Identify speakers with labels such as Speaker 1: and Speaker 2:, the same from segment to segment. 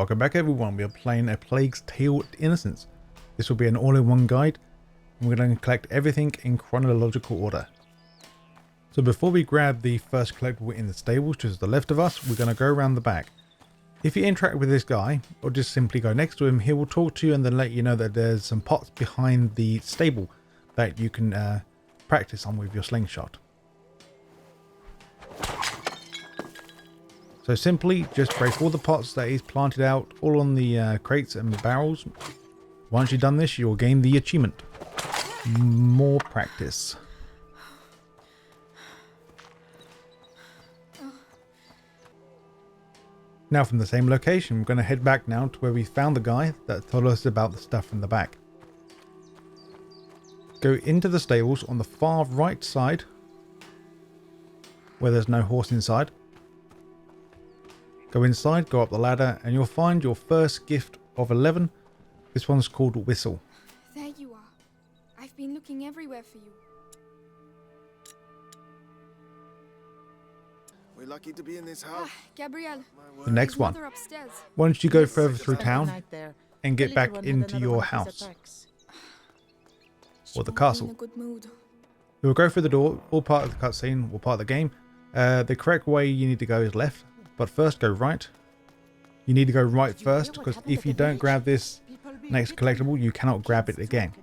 Speaker 1: Welcome back everyone, we are playing A Plague's Tale Innocence. This will be an all-in-one guide, and we're going to collect everything in chronological order. So before we grab the first collectible in the stables, just to the left of us, we're going to go around the back. If you interact with this guy, or just simply go next to him, he will talk to you and then let you know that there's some pots behind the stable that you can practice on with your slingshot. So simply just break all the pots that he's planted out, all on the crates and the barrels. Once you've done this, you'll gain the achievement. More practice. Now from the same location, we're going to head back now to where we found the guy that told us about the stuff in the back. Go into the stables on the far right side, where there's no horse inside. Go inside, go up the ladder, and you'll find your first gift of 11. This one's called Whistle.
Speaker 2: There you are. I've been looking everywhere for you.
Speaker 3: We're lucky to be in this house.
Speaker 2: Gabrielle.
Speaker 1: The next one.
Speaker 2: Upstairs.
Speaker 1: Once you go further through town and get back into your house or the castle,
Speaker 2: In a good mood.
Speaker 1: you'll go through the door, all part of the cutscene or part of the game. The correct way you need to go is left, but first go right. You need to go right first, because if you don't grab this next collectible, you cannot grab it again.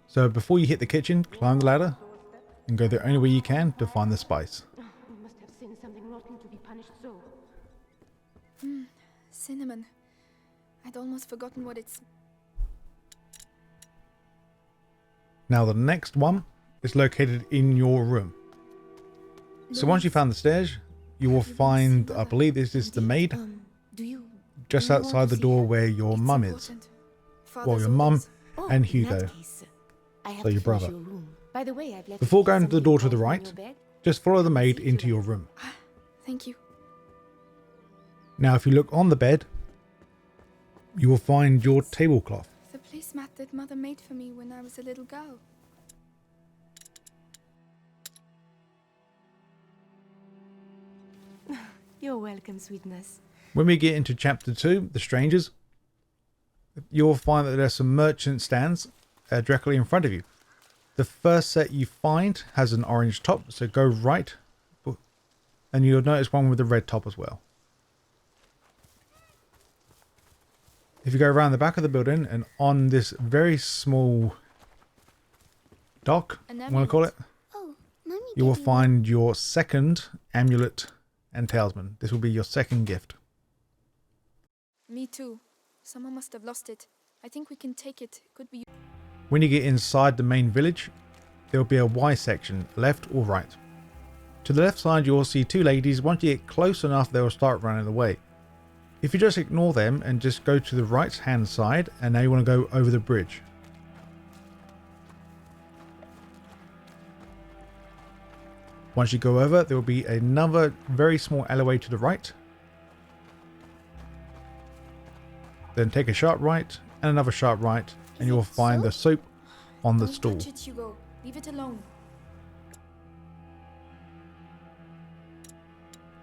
Speaker 1: So before you hit the kitchen, climb the ladder and go the only way you can to find the spice.
Speaker 2: Cinnamon. I'd almost forgotten what it's...
Speaker 1: Now the next one is located in your room. So once you found the stairs, you will find, I believe this is the maid, just outside the door where your mum is. Well, your mum and Hugo, so your brother. Before going to the door to the right, just follow the maid into your room.
Speaker 2: Thank you.
Speaker 1: Now if you look on the bed, you will find your tablecloth.
Speaker 2: The placemat that Mother made for me when I was a little girl.
Speaker 4: You're welcome, sweetness.
Speaker 1: When we get into chapter 2, the strangers, you'll find that there's some merchant stands directly in front of you. The first set you find has an orange top, so go right, and you'll notice one with a red top as well. If you go around the back of the building and on this very small dock, I want to call it, you will find your second amulet and talisman. This will be your second gift.
Speaker 2: Me too. Someone must have lost it. I think we can take it. Could be...
Speaker 1: When you get inside the main village, there will be a Y section, left or right. To the left side, you'll see two ladies. Once you get close enough, they will start running away. If you just ignore them and just go to the right hand side, and now you want to go over the bridge. Once you go over, there will be another very small alleyway to the right. Then take a sharp right and another sharp right, and you'll find the soap on the stool.
Speaker 2: Don't touch it, Hugo. Leave it alone.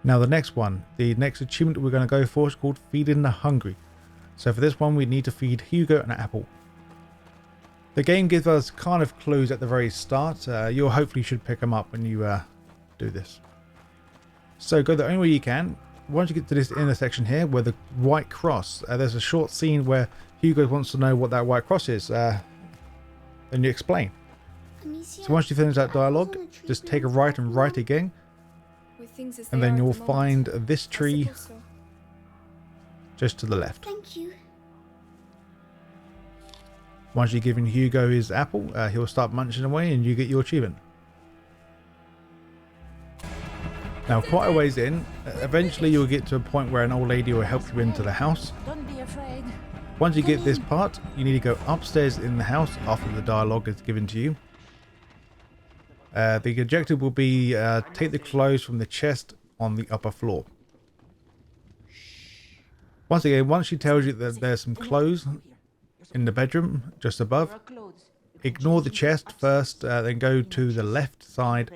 Speaker 1: Now the next one, the next achievement we're going to go for is called Feeding the Hungry. So for this one we need to feed Hugo an apple. The game gives us kind of clues at the very start. You hopefully should pick them up when you do this. So go the only way you can. Once you get to this intersection here where the white cross, there's a short scene where Hugo wants to know what that white cross is. Then you explain. So once you finish that dialogue, just take a right and right again. And then you'll find this tree just to the left.
Speaker 4: Thank you.
Speaker 1: Once you've given Hugo his apple, he'll start munching away and you get your achievement. Now quite a ways in, eventually you'll get to a point where an old lady will help you into the house.
Speaker 4: Don't be afraid.
Speaker 1: Once you get this part, you need to go upstairs in the house after the dialogue is given to you. The objective will be take the clothes from the chest on the upper floor. Once again, once she tells you that there's some clothes in the bedroom just above, ignore the chest first, then go to the left side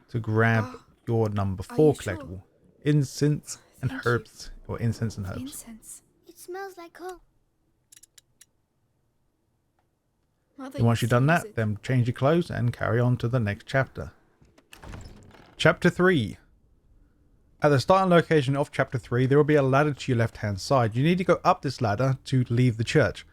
Speaker 1: to grab your number 4 collectible, Incense and
Speaker 2: Thank you.
Speaker 1: herbs, or incense and herbs.
Speaker 2: Incense.
Speaker 4: It smells like home.
Speaker 2: Mother
Speaker 1: And once you've
Speaker 2: used to
Speaker 1: done
Speaker 2: use
Speaker 1: that,
Speaker 2: it.
Speaker 1: then change your clothes and carry on to the next chapter. Chapter 3. At the starting location of Chapter 3, there will be a ladder to your left-hand side. You need to go up this ladder to leave the church.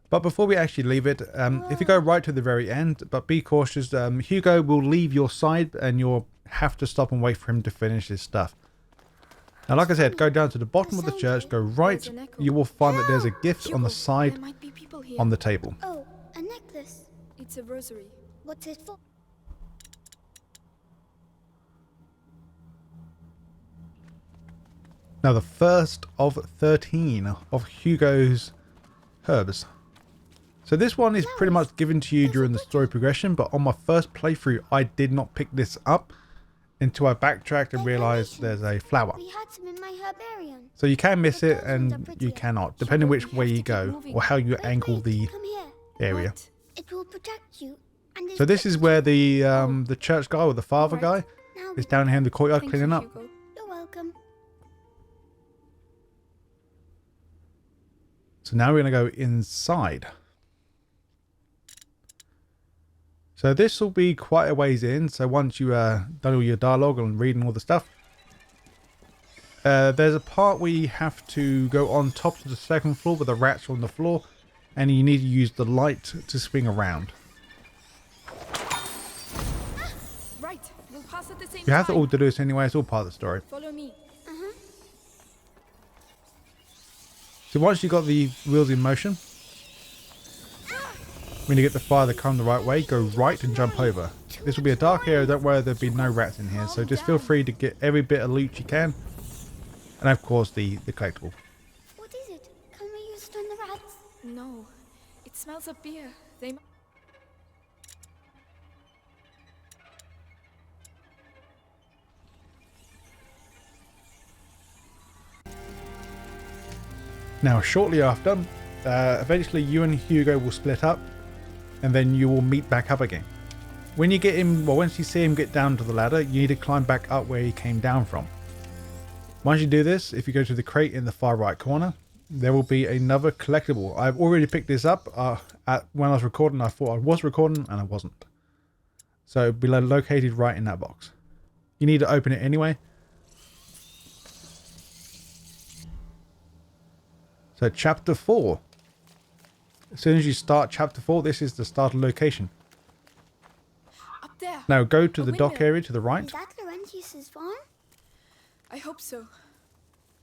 Speaker 1: But before we actually leave it, if you go right to the very end, but be cautious, Hugo will leave your side and you'll have to stop and wait for him to finish his stuff. Now, like I said, go down to the bottom of the church, go right,
Speaker 2: There's an echo.
Speaker 1: you will find that there's a gift
Speaker 2: Hugo,
Speaker 1: on the
Speaker 2: there
Speaker 1: side
Speaker 2: might be people here.
Speaker 1: on the table.
Speaker 4: Oh, a necklace.
Speaker 2: It's a rosary.
Speaker 4: What's it for?
Speaker 1: Now, the first of 13 of Hugo's herbs. So this one is pretty much given to you during the story progression, but on my first playthrough, I did not pick this up until I backtracked and realized there's a flower.
Speaker 4: We had some in my herbarium.
Speaker 1: So you can miss it and you cannot, depending which way you go or how you angle the
Speaker 4: Come here.
Speaker 1: area.
Speaker 2: What?
Speaker 4: It will protect you. And
Speaker 1: So this is where the church guy or the father guy
Speaker 4: now
Speaker 1: is down here in the courtyard
Speaker 2: Thank
Speaker 1: cleaning
Speaker 2: you,
Speaker 1: up.
Speaker 2: Hugo.
Speaker 4: you're welcome.
Speaker 1: So now we're going to go inside. So this will be quite a ways in. So once you done all your dialogue and reading all the stuff, there's a part where you have to go on top of the second floor where the rats are on the floor, and you need to use the light to swing around.
Speaker 2: Right, we'll pass at the same
Speaker 1: You have to
Speaker 2: time.
Speaker 1: all do this anyway. It's all part of the story.
Speaker 2: Follow me.
Speaker 1: So once you've got the wheels in motion, when you get the fire to come the right way, go right and jump over. This will be a dark area, don't worry, there'll be no rats in here, so just feel free to get every bit of loot you can. And of course the collectible.
Speaker 4: What is it? Can we use it on the rats?
Speaker 2: No, it smells of beer. They.
Speaker 1: Now shortly after, eventually you and Hugo will split up, and then you will meet back up again. When you get him, well, once you see him get down to the ladder, you need to climb back up where he came down from. Once you do this, if you go to the crate in the far right corner, there will be another collectible. I've already picked this up. When I was recording, I thought I was recording, and I wasn't. So it'll be located right in that box. You need to open it anyway. So chapter 4. As soon as you start chapter 4, this is the starter location.
Speaker 2: Up there.
Speaker 1: Now go to
Speaker 2: A
Speaker 1: the dock
Speaker 2: windmill.
Speaker 1: area to the right.
Speaker 4: Is that Laurentius's farm?
Speaker 2: I hope so.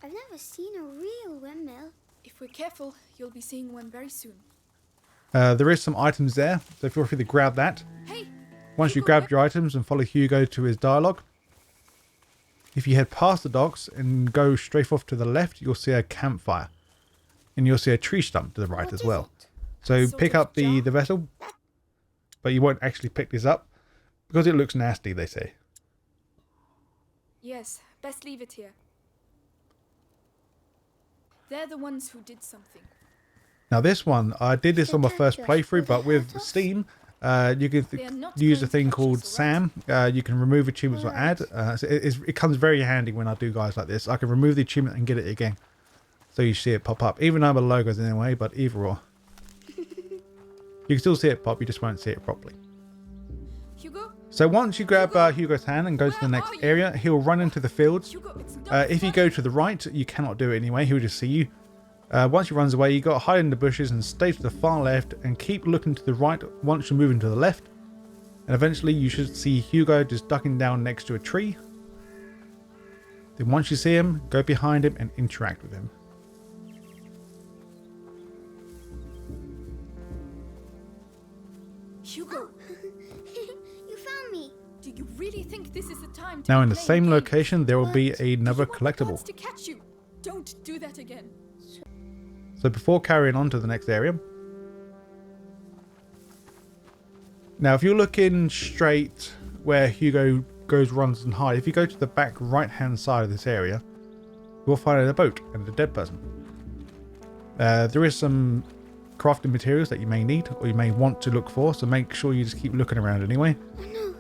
Speaker 4: I've never seen a real windmill.
Speaker 2: If we're careful, you'll be seeing one very soon.
Speaker 1: There is some items there, so feel free to grab that.
Speaker 2: Hey.
Speaker 1: Once you
Speaker 2: Hugo,
Speaker 1: grab your items and follow Hugo to his dialogue, if you head past the docks and go straight off to the left, you'll see a campfire. And you'll see a tree stump to the right
Speaker 4: What
Speaker 1: as
Speaker 4: is
Speaker 1: well.
Speaker 4: it?
Speaker 1: So
Speaker 2: Sort
Speaker 1: pick
Speaker 2: of
Speaker 1: up the vessel, but you won't actually pick this up because it looks nasty, they say.
Speaker 2: Yes, best leave it here. They're the ones who did something.
Speaker 1: Now this one, I did this on my first
Speaker 4: Attacked us.
Speaker 1: playthrough,
Speaker 4: Will
Speaker 1: but
Speaker 4: they
Speaker 1: with
Speaker 4: hurt us?
Speaker 1: Steam, you can
Speaker 2: They are not
Speaker 1: use a
Speaker 2: going to
Speaker 1: thing
Speaker 2: touch
Speaker 1: called
Speaker 2: us, alright?
Speaker 1: SAM. You can remove achievements or add. So it comes very handy when I do guys like this. I can remove the achievement and get it again. So you see it pop up. Even though the logo's in the way, but either or. You can still see it pop, you just won't see it properly.
Speaker 2: Hugo?
Speaker 1: So once you grab Hugo's hand and go to the
Speaker 2: Where
Speaker 1: next
Speaker 2: are you?
Speaker 1: area, he'll run into the fields.
Speaker 2: Hugo, it's not
Speaker 1: If you go to the right, you cannot do it anyway. He'll just see you. Once he runs away, you got to hide in the bushes and stay to the far left and keep looking to the right once you're moving to the left. And eventually you should see Hugo just ducking down next to a tree. Then once you see him, go behind him and interact with him.
Speaker 2: Hugo,
Speaker 4: You found me.
Speaker 2: do you really think this is the time to
Speaker 1: Now
Speaker 2: be
Speaker 1: in the
Speaker 2: playing
Speaker 1: same
Speaker 2: games?
Speaker 1: location, there will be
Speaker 2: Do
Speaker 1: another
Speaker 2: you want the gods
Speaker 1: collectible.
Speaker 2: to catch you? Don't do that again.
Speaker 1: So before carrying on to the next area. Now if you're looking straight where Hugo goes, runs and hides, if you go to the back right hand side of this area, you'll find a boat and a dead person. There is some crafting materials that you may need or you may want to look for, so make sure you just keep looking around anyway.
Speaker 4: Oh no.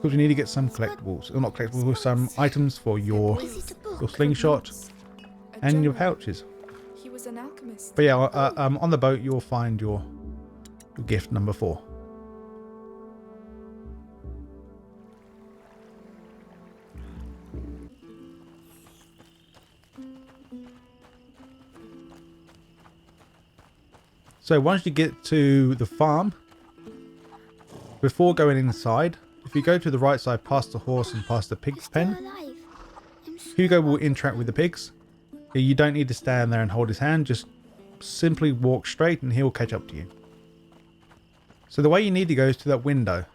Speaker 1: because we need to get some collectibles, or not collectibles, some items for your
Speaker 4: Is it a book?
Speaker 1: slingshot
Speaker 2: A
Speaker 1: and your
Speaker 2: general.
Speaker 1: pouches.
Speaker 2: He was an alchemist.
Speaker 1: But yeah, on the boat you'll find your gift number 4. So once you get to the farm, before going inside, if you go to the right side past the horse and past the pig's
Speaker 4: Still
Speaker 1: pen,
Speaker 4: alive. I'm so
Speaker 1: Hugo will interact with the pigs. You don't need to stand there and hold his hand, just simply walk straight and he'll catch up to you. So the way you need to go is to that window.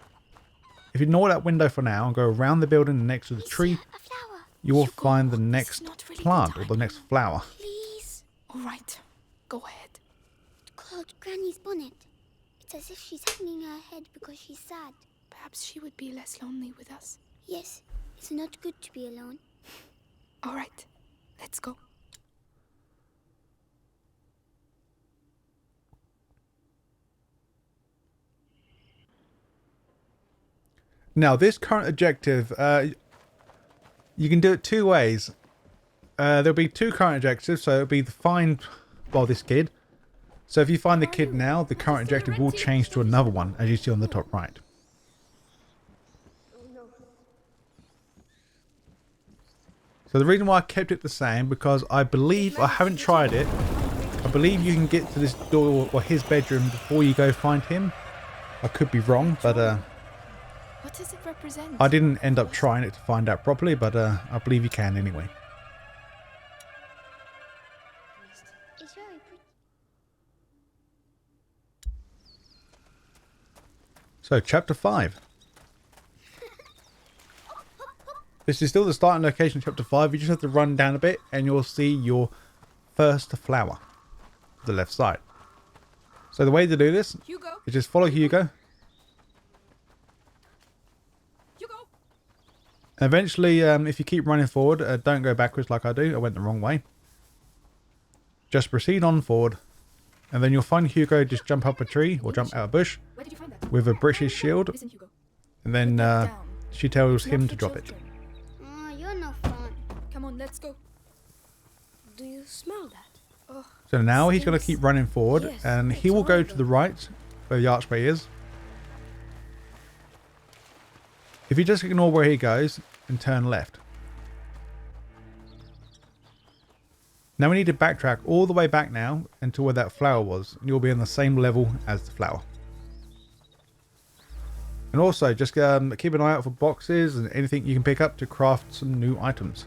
Speaker 1: If you ignore that window for now and go around the building next to the tree,
Speaker 4: a flower.
Speaker 1: you will
Speaker 2: Hugo,
Speaker 1: find the
Speaker 2: this is
Speaker 1: next
Speaker 2: not really the
Speaker 1: plant or the
Speaker 2: time.
Speaker 1: next flower.
Speaker 4: Please.
Speaker 2: All right, go ahead.
Speaker 4: Claude, Granny's bonnet. It's as if she's hanging her head because she's sad.
Speaker 2: Perhaps she would be less lonely with us.
Speaker 4: Yes, it's not good to be alone.
Speaker 2: All right, let's go.
Speaker 1: Now this current objective, you can do it 2 ways. There'll be 2 current objectives, so it'll be the find, well, this kid. So if you find the kid now, the current objective will change to another one, as you see on the top right. So the reason why I kept it the same, because I believe, I haven't tried it, I believe you can get to this door or his bedroom before you go find him. I could be wrong, but
Speaker 2: What does it represent?
Speaker 1: I didn't end up trying it to find out properly, but I believe you can anyway.
Speaker 4: It's very pretty.
Speaker 1: So, chapter 5. This is still the starting location of chapter 5. You just have to run down a bit and you'll see your first flower to the left side. So the way to do this
Speaker 2: Hugo,
Speaker 1: is just follow Hugo.
Speaker 2: Hugo.
Speaker 1: Eventually, if you keep running forward, don't go backwards like I do. I went the wrong way. Just proceed on forward. And then you'll find Hugo just jump up a tree or jump out a bush
Speaker 2: Where did you find that?
Speaker 1: with a British shield.
Speaker 2: Listen, Hugo.
Speaker 1: And then
Speaker 2: Down.
Speaker 1: she tells
Speaker 2: Not
Speaker 1: him
Speaker 2: for
Speaker 1: to drop it.
Speaker 2: children.
Speaker 4: Oh, you're no fun.
Speaker 2: Come on, let's go.
Speaker 5: Do you smell that?
Speaker 2: Oh,
Speaker 1: So now he's going to
Speaker 2: stinks.
Speaker 1: keep running forward,
Speaker 5: Yes,
Speaker 1: and he
Speaker 5: it's
Speaker 1: will go to
Speaker 5: horrible.
Speaker 1: the right where the archway is. If you just ignore where he goes and turn left. Now we need to backtrack all the way back now until where that flower was, and you'll be on the same level as the flower. And also just keep an eye out for boxes and anything you can pick up to craft some new items.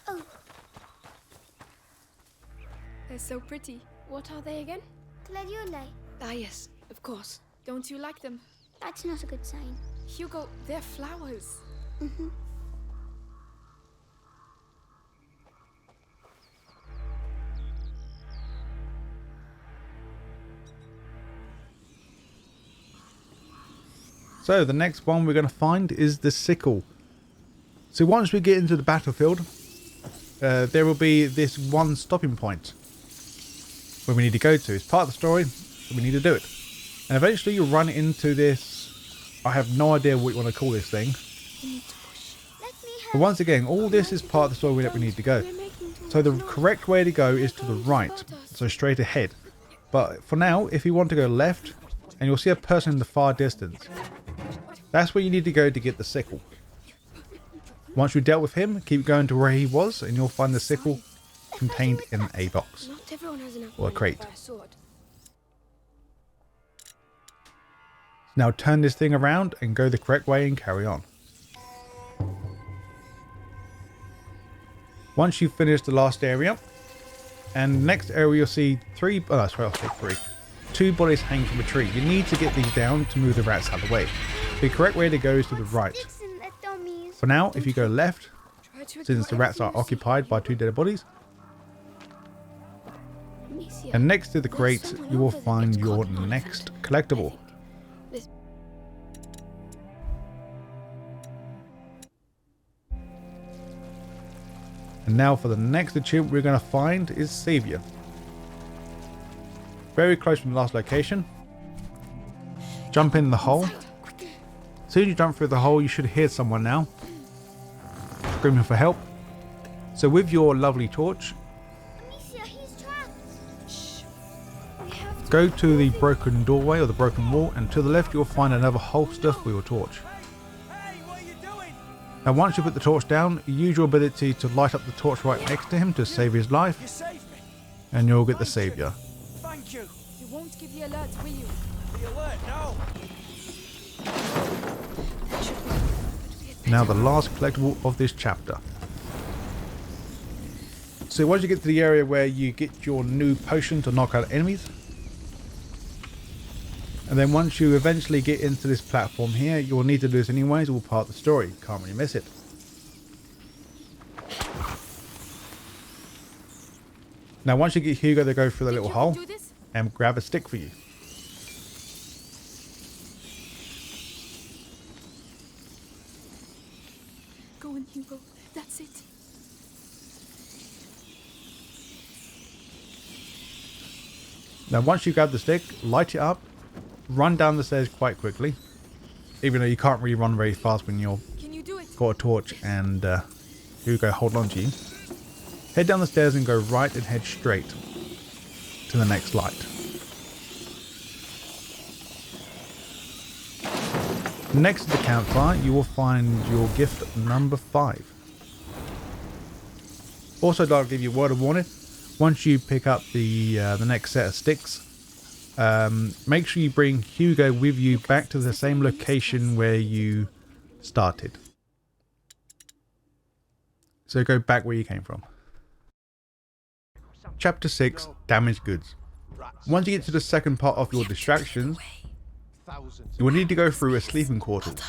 Speaker 4: Oh,
Speaker 2: they're so pretty.
Speaker 5: What are they again?
Speaker 4: Gladiolus.
Speaker 5: Ah, yes, of course.
Speaker 2: Don't you like them?
Speaker 4: That's not a good sign.
Speaker 2: Hugo, they're flowers.
Speaker 4: Mm-hmm.
Speaker 1: So the next one we're going to find is the Sickle. So once we get into the battlefield, there will be this one stopping point where we need to go to. It's part of the story, so we need to do it. And eventually you'll run into this, I have no idea what you want to call this thing.
Speaker 2: You need to push.
Speaker 4: Let me help.
Speaker 1: But once again, all this is part of the story that we need to go. So the correct way to go is to the right, so straight ahead. But for now, if you want to go left, and you'll see a person in the far distance, that's where you need to go to get the sickle. Once you've dealt with him, keep going to where he was, and you'll find the sickle contained in a box.
Speaker 5: Not everyone has enough
Speaker 1: Or a
Speaker 5: money to
Speaker 1: crate.
Speaker 5: buy a sword.
Speaker 1: Now turn this thing around and go the correct way and carry on. Once you've finished the last area, and next area you'll see two bodies hanging from a tree. You need to get these down to move the rats out of the way. The correct way to go is to the right.
Speaker 4: Sticks and the dummies.
Speaker 1: For now, if you go left,
Speaker 2: Try to
Speaker 1: since the
Speaker 2: ignore
Speaker 1: rats are
Speaker 2: everything you see.
Speaker 1: occupied by two dead bodies,
Speaker 5: Amicia,
Speaker 1: and next to the
Speaker 5: there's
Speaker 1: crate
Speaker 5: someone
Speaker 1: you will
Speaker 5: over there.
Speaker 1: find
Speaker 5: It's
Speaker 1: your
Speaker 5: called an
Speaker 1: next
Speaker 5: Oliphaunt,
Speaker 1: collectible.
Speaker 5: I think. This-
Speaker 1: And now for the next achievement we're going to find is Savior. Very close from the last location. Jump in the hole. As soon as you jump through the hole, you should hear someone now screaming for help. So with your lovely torch,
Speaker 4: Amicia, he's trapped.
Speaker 5: Shh. We have to.
Speaker 1: go to the broken doorway or the broken wall, and to the left you'll find another holster for your torch.
Speaker 6: Hey, what are you doing?
Speaker 1: Now once you put the torch down, use your ability to light up the torch right next to him to save his
Speaker 6: You
Speaker 1: life,
Speaker 6: saved me.
Speaker 1: and you'll get the saviour.
Speaker 6: Thank you.
Speaker 2: You won't give the alert, will you?
Speaker 6: The alert, no.
Speaker 5: That should work. But we had
Speaker 1: Now
Speaker 5: better.
Speaker 1: the last collectible of this chapter. So once you get to the area where you get your new potion to knock out enemies, and then once you eventually get into this platform here, you'll need to do this anyways, all part of the story, can't really miss it. Now once you get Hugo to go through the
Speaker 2: Think
Speaker 1: little
Speaker 2: you can
Speaker 1: hole
Speaker 2: do this?
Speaker 1: and grab a stick for you.
Speaker 2: Go on, Hugo. That's it.
Speaker 1: Now once you grab the stick, light it up, run down the stairs quite quickly, even though you can't really run very fast when you're
Speaker 2: Can you do it?
Speaker 1: got a torch and Hugo hold on to you. Head down the stairs and go right and head straight to the next light. Next to the campfire you will find your gift number 5. Also I'd like to give you a word of warning. Once you pick up the next set of sticks, make sure you bring Hugo with you back to the same location where you started. So go back where you came from. Chapter 6, Damaged Goods. Once you get to the second part of your distractions, you will need to go through a sleeping quarters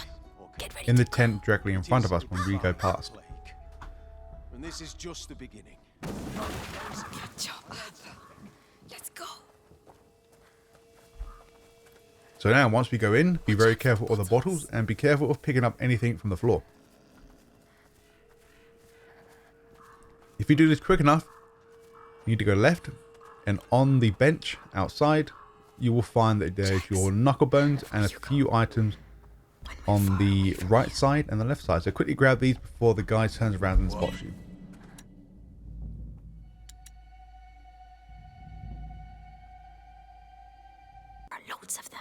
Speaker 5: Get ready
Speaker 1: in the
Speaker 5: to go.
Speaker 1: tent directly in front of us when we go past.
Speaker 3: And this is just the beginning.
Speaker 5: Good job. Let's go.
Speaker 1: So now once we go in, be very careful of the bottles and be careful of picking up anything from the floor. If you do this quick enough, you need to go left, and on the bench outside you will find that there's your Knucklebones and a few items on the right side and the left side. So quickly grab these before the guy turns around and spots you.
Speaker 5: There are loads of them.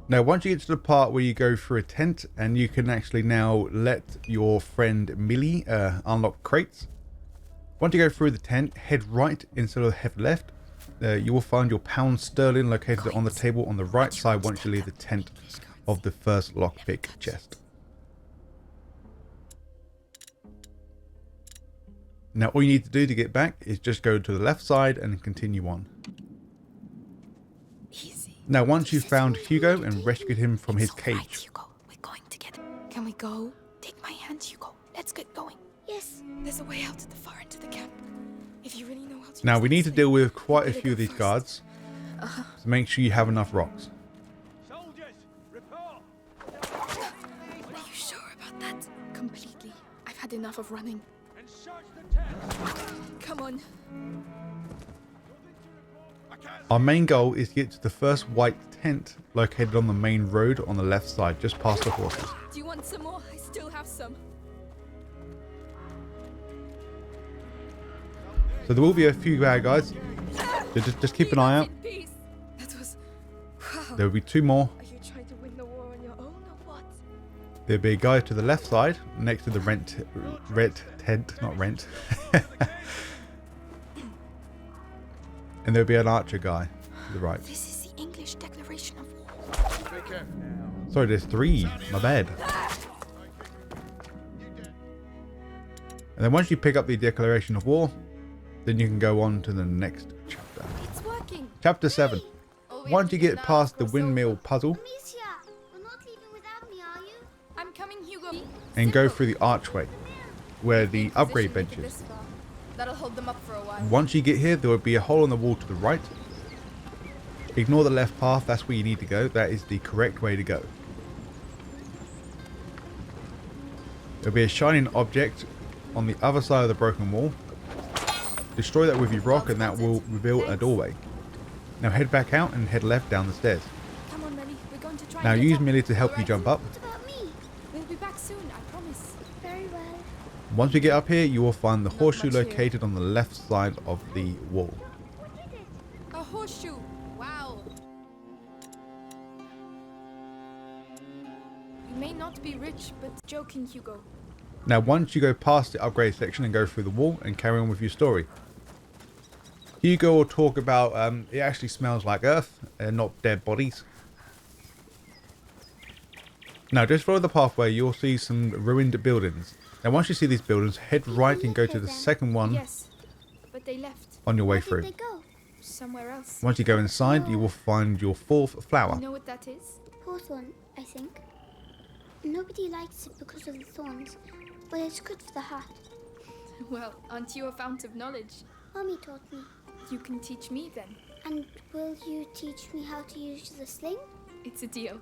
Speaker 1: Now once you get to the part where you go through a tent and you can actually now let your friend Millie unlock crates. Once you go through the tent, head right instead of head left. You will find your pound sterling located on the table on the right side once you leave the tent of the first lockpick chest. Now all you need to do to get back is just go to the left side and continue on.
Speaker 5: Easy.
Speaker 1: Now once you've found Hugo and rescued him from his
Speaker 5: It's all right,
Speaker 1: cage,
Speaker 5: Hugo. We're going together.
Speaker 2: Can we go?
Speaker 5: Take my hand, Hugo. Let's get going.
Speaker 4: Yes.
Speaker 5: There's a way out at the far end of the camp. If you really know how to
Speaker 1: now
Speaker 5: use
Speaker 1: we
Speaker 5: this
Speaker 1: need to
Speaker 5: thing.
Speaker 1: deal with quite a
Speaker 5: Better
Speaker 1: few
Speaker 5: go
Speaker 1: of these
Speaker 5: first.
Speaker 1: guards, so make sure you have enough rocks.
Speaker 6: Soldiers, report.
Speaker 5: Are you sure about that?
Speaker 2: Completely. I've had enough of running.
Speaker 6: And search the tent.
Speaker 2: Come on.
Speaker 1: Our main goal is to get to the first white tent located on the main road on the left side, just past the horses.
Speaker 2: Do you want some more? I still have some.
Speaker 1: So there will be a few bad guys, so just keep an eye out.
Speaker 2: In peace. That was... Wow.
Speaker 1: There will be 2 more.
Speaker 2: Are you trying to win the war on your own or what?
Speaker 1: There'll be a guy to the left side, next to the red tent, not rent. And there'll be an archer guy to the right.
Speaker 5: This is the English Declaration of War.
Speaker 1: Sorry, there's 3. My bad. And then once you pick up the Declaration of War, then you can go on to the next chapter.
Speaker 2: It's working.
Speaker 1: Chapter 7.
Speaker 2: All we
Speaker 1: Once
Speaker 2: have
Speaker 1: you
Speaker 2: to do
Speaker 1: get
Speaker 2: now
Speaker 1: past
Speaker 2: is
Speaker 1: the
Speaker 2: cross
Speaker 1: windmill
Speaker 2: over.
Speaker 1: puzzle
Speaker 4: Amicia, you're not leaving without me, are you?
Speaker 2: I'm coming, Hugo.
Speaker 1: and go
Speaker 2: Sickle.
Speaker 1: through the archway where the
Speaker 2: Be in
Speaker 1: upgrade
Speaker 2: position to
Speaker 1: bench
Speaker 2: get
Speaker 1: is.
Speaker 2: this far. That'll hold them up for a while.
Speaker 1: Once you get here, there will be a hole in the wall to the right. Ignore the left path, that's where you need to go. That is the correct way to go. There'll be a shining object on the other side of the broken wall. Destroy that with your rock and that will reveal a doorway. Now head back out and head left down the stairs.
Speaker 2: Come on, Melly. We're going to try
Speaker 1: Now
Speaker 2: and get
Speaker 1: use
Speaker 2: up.
Speaker 1: Millie to help you
Speaker 2: Alright.
Speaker 1: jump up.
Speaker 4: What about me?
Speaker 2: We'll be back soon, I promise.
Speaker 4: Very well.
Speaker 1: Once you get up here, you will find the
Speaker 2: Not
Speaker 1: horseshoe
Speaker 2: much here.
Speaker 1: located on the left side of the wall.
Speaker 2: A horseshoe. Wow. You may not be rich, but joking, Hugo.
Speaker 1: Now once you go past the upgrade section and go through the wall and carry on with your story. Hugo will talk about it actually smells like earth and not dead bodies. Now just follow the pathway, you'll see some ruined buildings. Now once you see these buildings, head right and go to the second one
Speaker 2: Yes, but they left
Speaker 1: on your way
Speaker 4: Where
Speaker 1: through.
Speaker 4: did they go?
Speaker 2: somewhere else.
Speaker 1: Once you go inside, you will find your fourth flower.
Speaker 2: You know what that is?
Speaker 4: Hawthorne, I think. Nobody likes it because of the thorns, but it's good for the heart.
Speaker 2: Well, aren't you a fount of knowledge?
Speaker 4: Mommy taught me.
Speaker 2: You can teach me then.
Speaker 4: And will you teach me how to use the sling?
Speaker 2: It's a deal.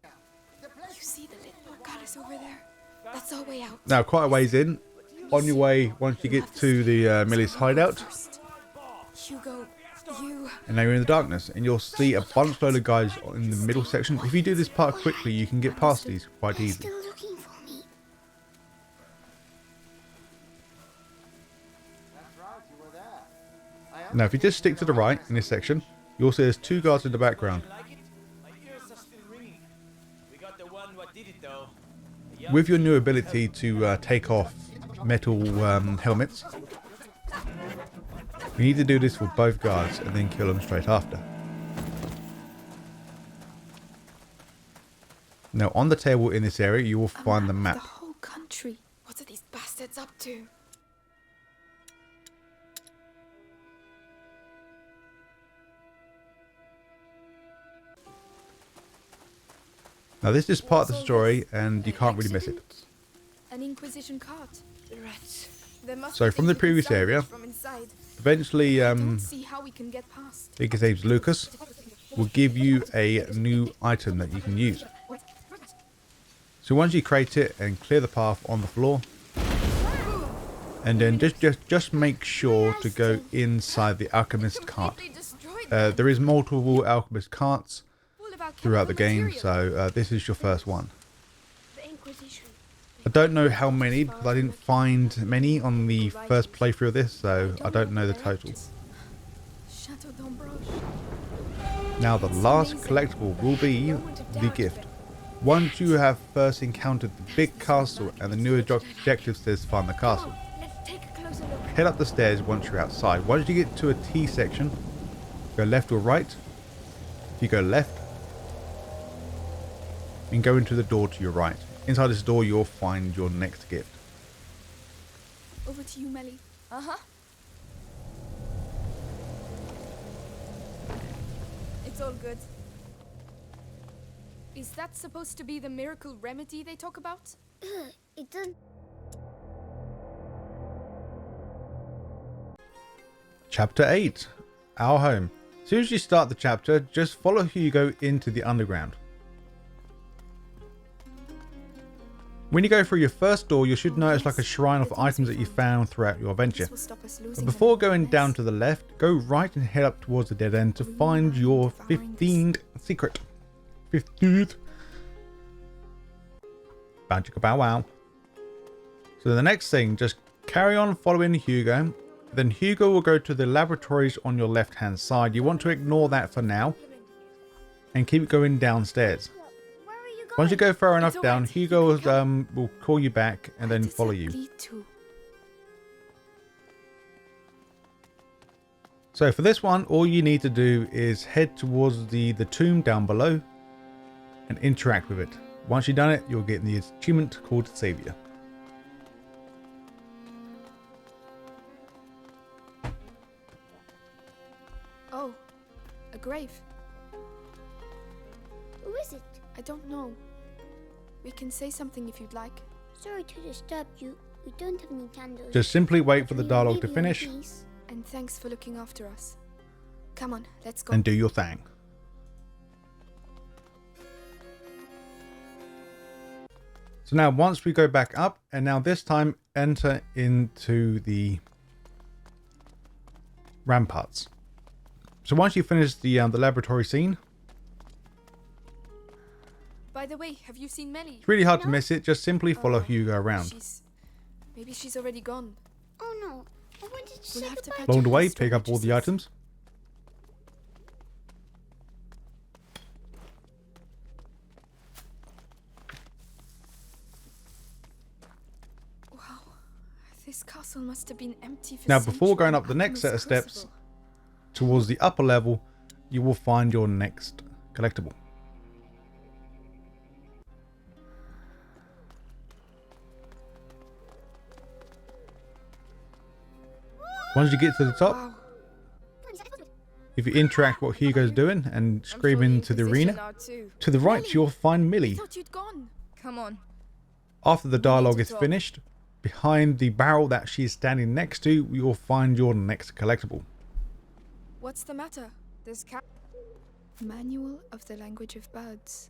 Speaker 5: You see the little goddess over there? That's our way out.
Speaker 1: Now, quite a ways in. On your way, once you get to the Millie's hideout,
Speaker 5: First. Hugo, you...
Speaker 1: and now you're in the darkness, and you'll see a bunch load of guys in the middle section. If you do this part quickly, you can get past these quite
Speaker 4: They're
Speaker 1: easily.
Speaker 4: still looking for me.
Speaker 1: Now, if you just stick to the right in this section, you'll see there's two guards in the background.
Speaker 6: Like it? My ears are still ringing. We got the one what did it though.
Speaker 1: With your new ability to take off metal helmets, you need to do this for both guards and then kill them straight after. Now, on the table in this area, you will find the
Speaker 5: The
Speaker 1: map.
Speaker 5: whole country. What are these bastards up to?
Speaker 1: Now, this is part of the story, and you can't really miss it.
Speaker 2: An Inquisition cart.
Speaker 5: Rats. There must
Speaker 1: So,
Speaker 5: be
Speaker 1: from the
Speaker 5: things we can
Speaker 1: previous
Speaker 5: salvage
Speaker 1: area,
Speaker 5: from inside.
Speaker 1: eventually,
Speaker 2: Don't see how we can get past.
Speaker 1: I think his name's Lucas, will give you a new item that you can use. So once you create it and clear the path on the floor, and then just make sure to go inside the Alchemist Cart.
Speaker 5: Completely destroyed
Speaker 1: There is multiple Alchemist Carts
Speaker 2: Full of alchemical
Speaker 1: throughout the game,
Speaker 2: material.
Speaker 1: so this is your first one.
Speaker 4: The Inquisition.
Speaker 1: I don't know how many, because I didn't find many on the first playthrough of this, so I don't know the total.
Speaker 2: Chateau d'Ambroche.
Speaker 1: Now the last collectible will be the gift. Once you have first encountered the big castle and the new objective says find the castle,
Speaker 4: Let's take a closer look.
Speaker 1: head up the stairs once you're outside. Once you get to a T section, go left or right. If you go left, and go into the door to your right. Inside this door, you'll find your next gift.
Speaker 2: Over to you, Melly.
Speaker 5: Uh-huh.
Speaker 2: It's all good. Is that supposed to be the miracle remedy they talk about?
Speaker 4: It doesn't.
Speaker 1: Chapter 8. Our home. As soon as you start the chapter, just follow Hugo into the underground. When you go through your first door, you should notice like a shrine of items that you found throughout your adventure.
Speaker 2: This will stop us losing
Speaker 1: But
Speaker 2: them
Speaker 1: before
Speaker 2: in the
Speaker 1: going
Speaker 2: mess.
Speaker 1: down to the left, go right and head up towards the dead end to find your 15th secret. 15th. Magic bow wow. So the next thing, just carry on following Hugo. Then Hugo will go to the laboratories on your left hand side. You want to ignore that for now and keep going downstairs.
Speaker 4: Where are you going?
Speaker 1: Once you go far enough
Speaker 2: It's
Speaker 1: down,
Speaker 2: alright, you
Speaker 1: Hugo
Speaker 2: can
Speaker 1: will call you back and then
Speaker 2: Does
Speaker 1: follow
Speaker 2: it
Speaker 1: you.
Speaker 2: lead to?
Speaker 1: So for this one, all you need to do is head towards the tomb down below and interact with it. Once you've done it, you'll get the achievement called Savior.
Speaker 2: Oh, a grave.
Speaker 4: Who is it?
Speaker 2: I don't know. We can say something if you'd like.
Speaker 4: Sorry to disturb you. We don't have any candles.
Speaker 1: Just simply wait for the
Speaker 4: We will
Speaker 1: dialogue
Speaker 4: leave
Speaker 1: to
Speaker 4: you in
Speaker 1: finish
Speaker 4: peace.
Speaker 2: And thanks for looking after us. Come on, let's go.
Speaker 1: and do your thing. So So now once we go back up, and now this time enter into the ramparts. So once you finish the laboratory scene,
Speaker 2: By the way, have you seen Melly?
Speaker 1: it's really hard to miss it. Just simply follow Hugo around.
Speaker 2: Maybe she's already gone.
Speaker 4: Oh no, I wanted to
Speaker 2: We'll
Speaker 4: say
Speaker 2: have to
Speaker 4: goodbye.
Speaker 2: patch
Speaker 1: Along
Speaker 2: up
Speaker 1: the way,
Speaker 2: the
Speaker 1: pick up all the
Speaker 2: storages.
Speaker 1: items.
Speaker 2: Wow, this castle must have been empty for
Speaker 1: Now, before going up the
Speaker 2: centuries.
Speaker 1: next set of
Speaker 2: Alchemist
Speaker 1: steps,
Speaker 2: Crucible.
Speaker 1: towards the upper level, you will find your next collectible. Once you get to the top,
Speaker 2: Wow,
Speaker 1: if you interact what Hugo's doing and scream into the arena, to the right you'll find
Speaker 2: I
Speaker 1: Millie.
Speaker 2: thought you'd gone.
Speaker 5: Come on.
Speaker 1: After the dialogue is
Speaker 2: talk.
Speaker 1: finished, behind the barrel that she's standing next to, you'll find your next collectible.
Speaker 2: What's the matter?
Speaker 5: This cat.
Speaker 2: Manual of the Language of Birds.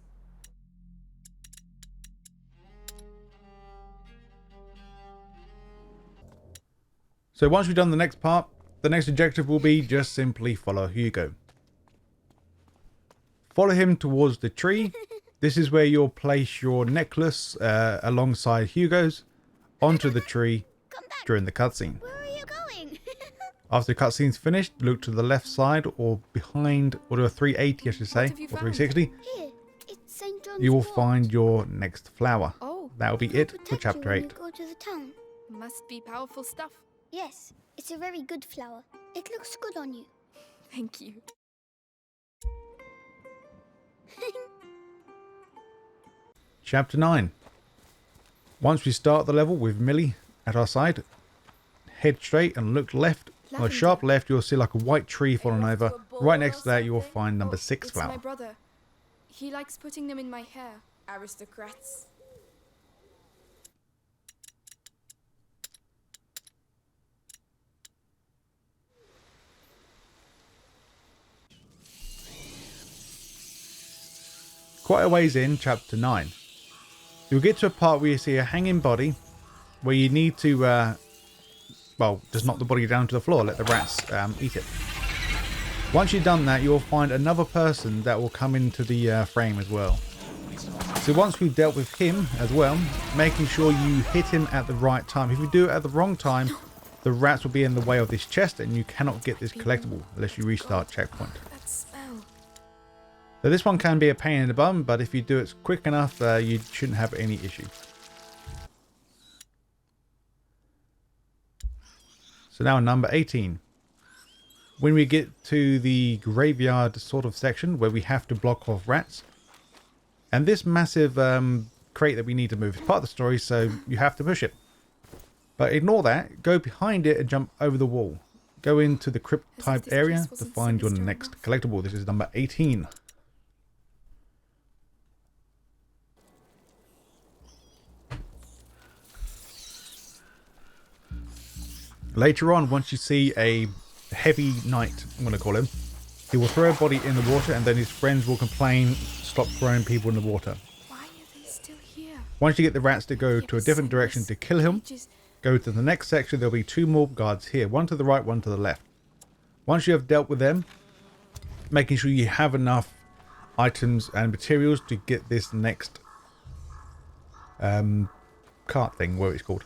Speaker 1: So once we've done the next part, the next objective will be just simply follow Hugo. Follow him towards the tree. This is where you'll place your necklace alongside Hugo's onto the tree
Speaker 4: Come back.
Speaker 1: during the cutscene.
Speaker 4: Where are you going?
Speaker 1: After the cutscene's finished, look to the left side or behind, or do a 380 I should say,
Speaker 2: have you
Speaker 1: or
Speaker 2: found?
Speaker 1: 360.
Speaker 4: Here, it's St. John's
Speaker 1: You will
Speaker 4: Wort.
Speaker 1: find your next flower.
Speaker 2: Oh,
Speaker 1: That will be
Speaker 4: It'll
Speaker 1: it for
Speaker 4: protect
Speaker 1: chapter
Speaker 4: you when
Speaker 1: 8.
Speaker 4: you go to the town.
Speaker 2: must be powerful stuff.
Speaker 4: Yes, it's a very good flower. It looks good on you.
Speaker 2: Thank you.
Speaker 1: Chapter 9. Once we start the level with Millie at our side, head straight and look left. On the
Speaker 2: Lavender.
Speaker 1: sharp left, you'll see like a white tree falling over. Right next to that, you'll find number 6
Speaker 2: It's my
Speaker 1: flower.
Speaker 2: brother. He likes putting them in my hair.
Speaker 5: Aristocrats.
Speaker 1: Quite a ways in, chapter 9. You'll get to a part where you see a hanging body, where you need to, well, just knock the body down to the floor, let the rats eat it. Once you've done that, you'll find another person that will come into the frame as well. So once we've dealt with him as well, making sure you hit him at the right time. If you do it at the wrong time, the rats will be in the way of this chest and you cannot get this collectible unless you restart checkpoint.
Speaker 2: That smell.
Speaker 1: So this one can be a pain in the bum, but if you do it quick enough, you shouldn't have any issue. So now number 18. When we get to the graveyard sort of section where we have to block off rats. And this massive crate that we need to move is part of the story, so you have to push it. But ignore that, go behind it and jump over the wall. Go into the crypt
Speaker 2: As if
Speaker 1: type
Speaker 2: this
Speaker 1: area
Speaker 2: place
Speaker 1: to
Speaker 2: wasn't
Speaker 1: find your
Speaker 2: sinister
Speaker 1: next
Speaker 2: enough.
Speaker 1: collectible. This is number 18. Later on, once you see a heavy knight, I'm going to call him, he will throw a body in the water and then his friends will complain, stop throwing people in the water.
Speaker 2: Why are they still here?
Speaker 1: Once you get the rats to go to a different direction to kill him, go to the next section. There'll be 2 more guards here, one to the right, one to the left. Once you have dealt with them, making sure you have enough items and materials to get this next cart thing, whatever it's called.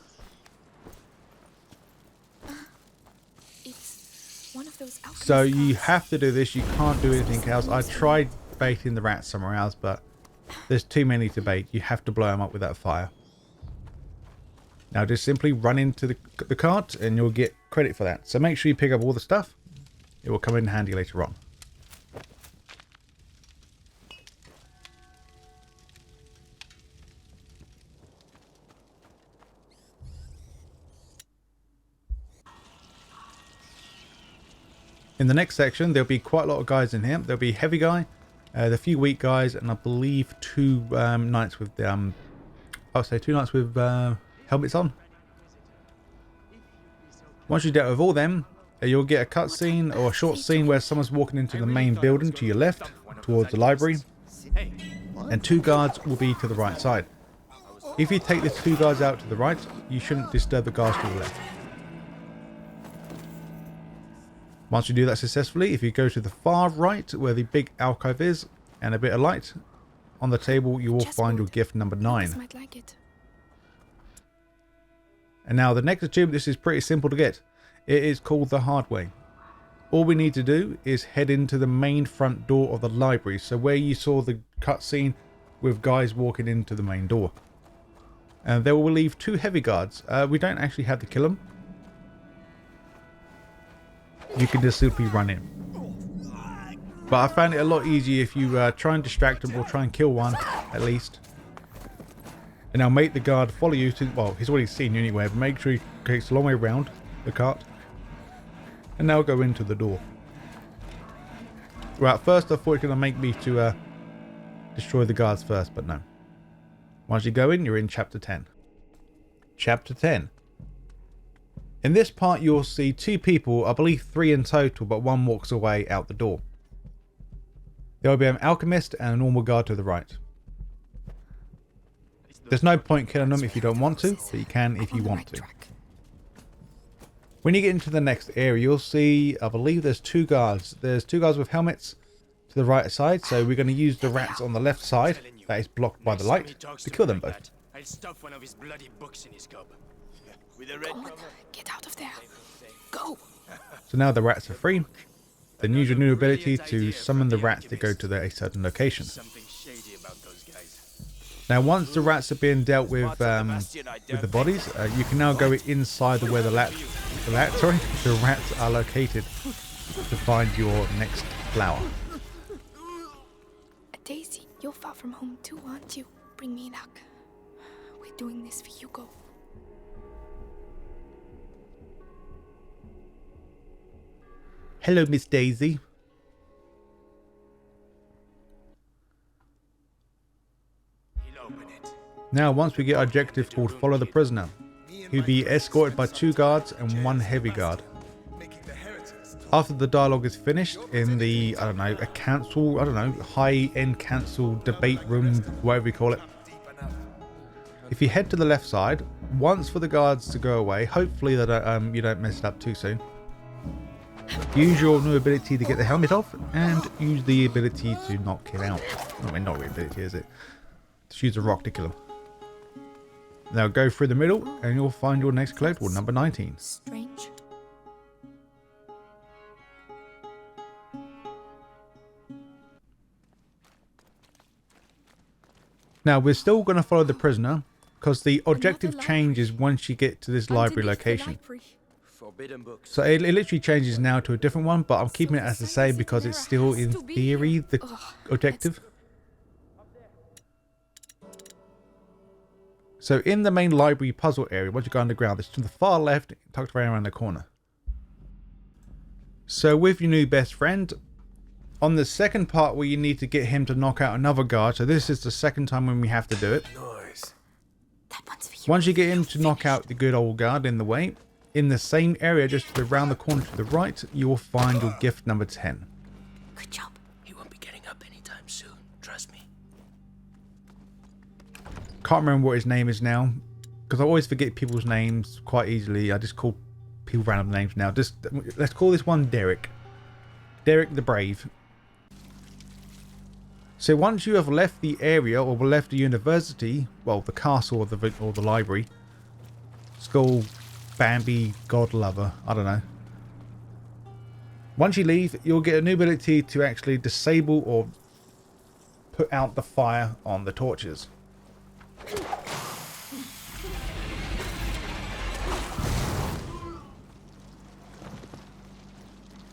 Speaker 2: It's one of those alchemist
Speaker 1: So you
Speaker 2: carts.
Speaker 1: have to do this. You can't do anything else. I tried baiting the rats somewhere else, but there's too many to bait. You have to blow them up with that fire. Now just simply run into the cart and you'll get credit for that. So make sure you pick up all the stuff. It will come in handy later on. In the next section, there'll be quite a lot of guys in here. There'll be heavy guy, the few weak guys, and I believe 2 knights with I'll say 2 knights with helmets on. Once you dealt with all them, you'll get a cutscene or a short scene where someone's walking into the main building to your left, towards the library, and 2 guards will be to the right side. If you take the 2 guards out to the right, you shouldn't disturb the guards to the left. Once you do that successfully, if you go to the far right where the big alcove is and a bit of light, on the table you will find your gift number 9.
Speaker 5: Might like it.
Speaker 1: And now the next achievement, this is pretty simple to get. It is called the hard way. All we need to do is head into the main front door of the library. So where you saw the cutscene with guys walking into the main door. And they will leave 2 heavy guards. We don't actually have to kill them. You can just simply run in. But I found it a lot easier if you try and distract them or try and kill one at least. And now make the guard follow you to, well, he's already seen you anyway, but make sure he takes a long way around the cart. And now go into the door. Right, first I thought it was going to make me to destroy the guards first, but no. Once you go in, you're in chapter 10. Chapter 10. In this part you'll see 2 people, I believe 3 in total, but 1 walks away out the door. There will be an alchemist and a normal guard to the right. There's no point killing them if you don't want to, but you can if you want to. When you get into the next area, you'll see, I believe there's 2 guards. There's 2 guards with helmets to the right side, so we're going to use the rats on the left side, that is blocked by the light, to kill them both.
Speaker 6: I'll stuff one of his bloody books in his gob. With a red cover.
Speaker 5: Get out of there. Go.
Speaker 1: So now the rats are free. Then use your new ability to summon the rats to go to a certain location.
Speaker 6: Something shady about those guys.
Speaker 1: Now once the rats are being dealt with the bodies, you can now go inside where the rats are located to find your next flower.
Speaker 5: Daisy, you're far from home too, aren't you? Bring me luck. We're doing this for Hugo.
Speaker 1: Hello, Miss Daisy. Now, once we get our objective called Follow the Prisoner, he'll be escorted by 2 guards and 1 heavy guard. After the dialogue is finished in the, I don't know, a council, I don't know, high-end council debate room, whatever you call it. If you head to the left side, once for the guards to go away, hopefully that you don't mess it up too soon. Use your new ability to get the helmet off, and use the ability to knock him out. I mean, not really ability, is it? Just use a rock to kill him. Now go through the middle, and you'll find your next collectible, number 19.
Speaker 5: Strange.
Speaker 1: Now we're still going to follow the prisoner, because the objective changes once you get to this library location.
Speaker 6: Forbidden books.
Speaker 1: So it literally changes now to a different one, but I'm keeping it as the same because it's still in theory the objective. So in the main library puzzle area, once you go underground, it's to the far left, tucked right around the corner. So with your new best friend, on the second part where you need to get him to knock out another guard, so this is the second time when we have to do it.
Speaker 6: Nice.
Speaker 5: That one's for you.
Speaker 1: Once you get him to knock out the good old guard in the way, in the same area, just around the corner to the right, you will find your gift number 10.
Speaker 5: Good job.
Speaker 6: He won't be getting up anytime soon. Trust me.
Speaker 1: Can't remember what his name is now, because I always forget people's names quite easily. I just call people random names now. Just let's call this one Derek. Derek the Brave. So once you have left the area or left the university, well, the castle or the library, school, Bambi, God Lover, I don't know. Once you leave, you'll get a new ability to actually disable or put out the fire on the torches.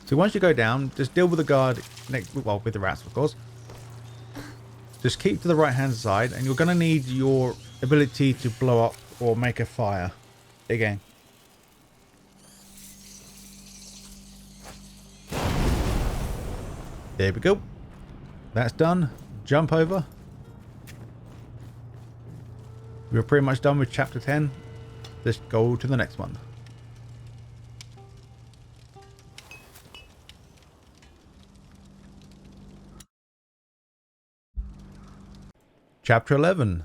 Speaker 1: So once you go down, just deal with the guard next, well, with the rats, of course. Just keep to the right hand side, and you're going to need your ability to blow up or make a fire again. There we go. That's done. Jump over. We're pretty much done with chapter 10. Let's go to the next one. Chapter 11.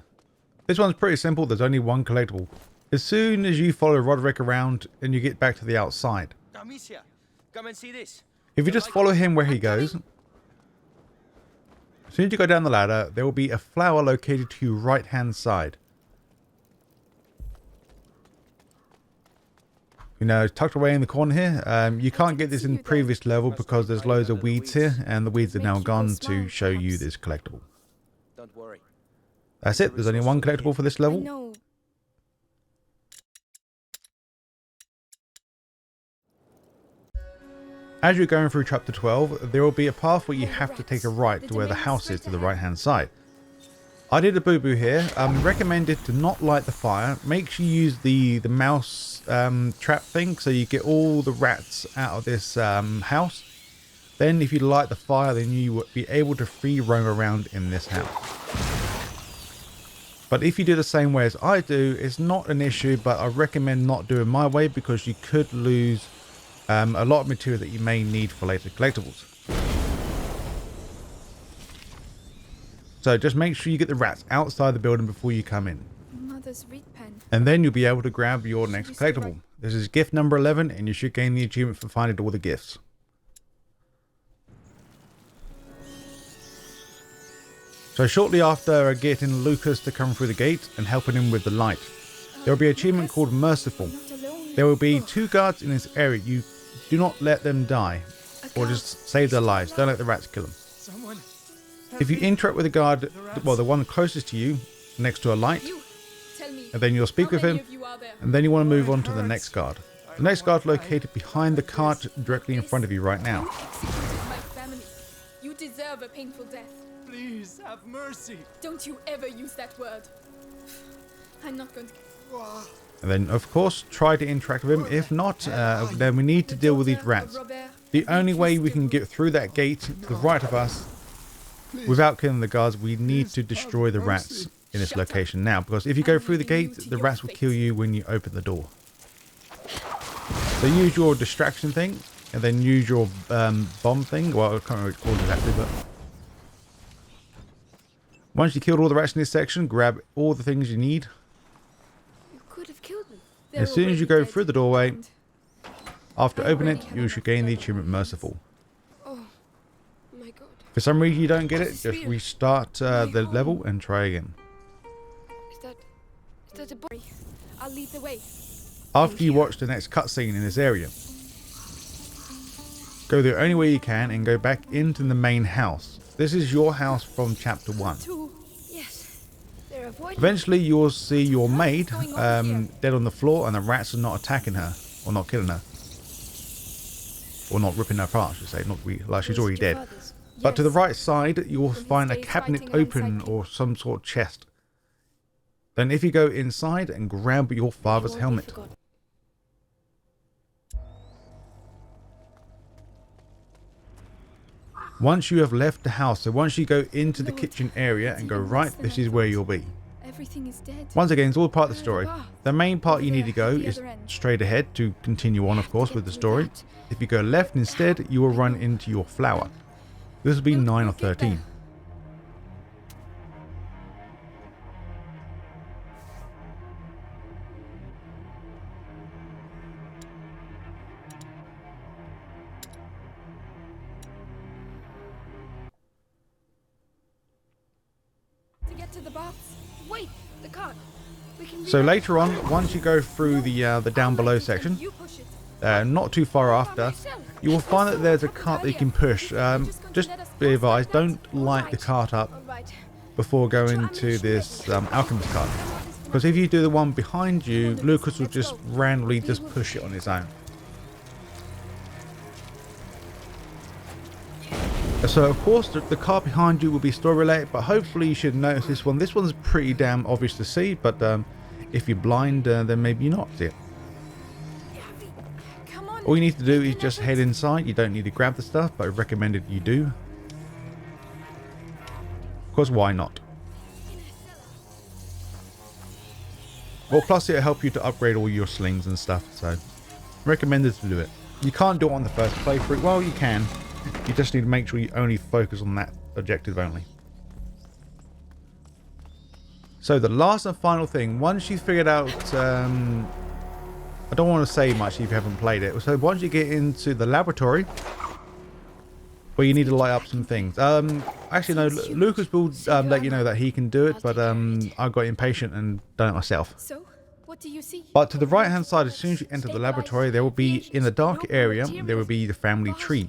Speaker 1: This one's pretty simple. There's only one collectible. As soon as you follow Roderick around and you get back to the outside,
Speaker 6: Amicia, come and see this.
Speaker 1: if you just follow him where he goes, as soon as you go down the ladder, there will be a flower located to your right hand side. You know, tucked away in the corner here. You can't get this in the previous level because there's loads of weeds here, and the weeds are now gone to show you this collectible.
Speaker 6: Don't worry.
Speaker 1: That's it. There's only one collectible for this level.
Speaker 2: No.
Speaker 1: As you're going through chapter 12, there will be a path where you have to take a right to where the house is to the right hand side. I did a boo-boo here. Recommended to not light the fire. Make sure you use the mouse trap thing so you get all the rats out of this house. Then if you light the fire, then you will be able to free roam around in this house. But if you do the same way as I do, it's not an issue, but I recommend not doing my way because you could lose a lot of material that you may need for later collectibles. So just make sure you get the rats outside the building before you come in.
Speaker 2: Mother's reed pen.
Speaker 1: And then you'll be able to grab your next collectible. This is gift number 11 and you should gain the achievement for finding all the gifts. So shortly after getting Lucas to come through the gate and helping him with the light, there will be an achievement called Merciful. There will be 2 guards in this area. You do not let them die or just save their lives. Don't let the rats kill them. If you interact with a guard, well, the one closest to you, next to a light, and then you'll speak with him, and then you want to move on to the next guard. The next guard located behind the cart directly in front of you right now.
Speaker 2: You deserve a painful death.
Speaker 3: Please, have mercy.
Speaker 2: Don't you ever use that word. I'm not going to...
Speaker 1: And then, of course, try to interact with him. If not, then we need to deal with these rats. The only way we can get through that gate to the right of us without killing the guards, we need to destroy the rats in this location now. Because if you go through the gate, the rats will kill you when you open the door. So use your distraction thing, and then use your bomb thing. Well, I can't remember what it's called exactly, but... once you killed all the rats in this section, grab all the things you need.
Speaker 2: You could have killed them.
Speaker 1: As soon as you go through the doorway, after opening it, you should gain the achievement Merciful.
Speaker 2: Oh my god.
Speaker 1: For some reason you don't get it, just restart the level and try again.
Speaker 2: Is that a boy? I'll lead the way.
Speaker 1: After you watch the next cutscene in this area, go the only way you can and go back into the main house. This is your house from chapter 1.
Speaker 2: Yes. They're avoiding.
Speaker 1: Eventually you'll see your maid dead on the floor and the rats are not attacking her, or not killing her. Or not ripping her apart, I should say, not like she's already dead. But to the right side, you will find a cabinet open or some sort of chest. Then if you go inside and grab your father's helmet. Once you have left the house, so once you go into the kitchen area and go right, this is where you'll be.
Speaker 2: Everything is dead.
Speaker 1: Once again, it's all part of the story. The main part you need to go is straight ahead to continue on, of course, with the story. If you go left instead, you will run into your flower. This will be 9 or 13.
Speaker 2: To get to the box. Wait, the cart. We can
Speaker 1: So later on, once you go through the down below section,
Speaker 2: You push it.
Speaker 1: not too far after, you will find that there's a cart that you can push. Just be advised, don't light the cart up before going to this Alchemist Cart. Because if you do the one behind you, Lucas will just randomly just push it on his own. So of course the car behind you will be story related, but hopefully you should notice this one. This one's pretty damn obvious to see, but if you're blind, then maybe you not see it. All you need to do is just head inside. You don't need to grab the stuff, but I recommended you do. Because why not? Well, plus it'll help you to upgrade all your slings and stuff, so recommended to do it. You can't do it on the first playthrough. Well, you can. You just need to make sure you only focus on that objective only. So the last and final thing, once you figured out, I don't want to say much if you haven't played it. So once you get into the laboratory, where you need to light up some things. Actually no, Lucas will let you know that he can do it, but I got impatient and done it myself.
Speaker 2: So, what do you see?
Speaker 1: But to the right hand side, as soon as you enter the laboratory, there will be, in the dark area, there will be the family tree.